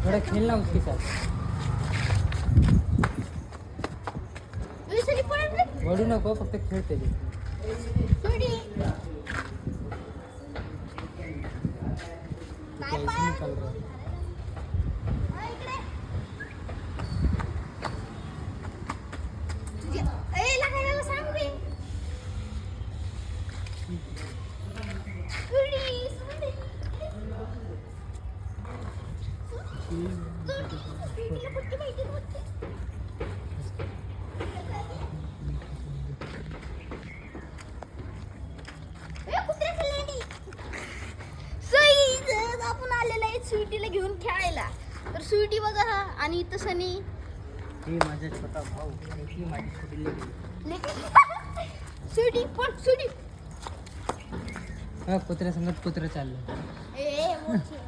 थोड़ा खेलना उसके साथ. वडू नको फक्त खेळते ते. आपण आलेला आहे स्वीटीला घेऊन खेळायला. तर स्वीटी बघा हा आणि इथं सनी हे माझा छोटा भाऊ ही माझी छोटी लेकी. स्वीटी पण स्वीटी कुत्र्या संगत कुत्रा चाललं. ए मोठी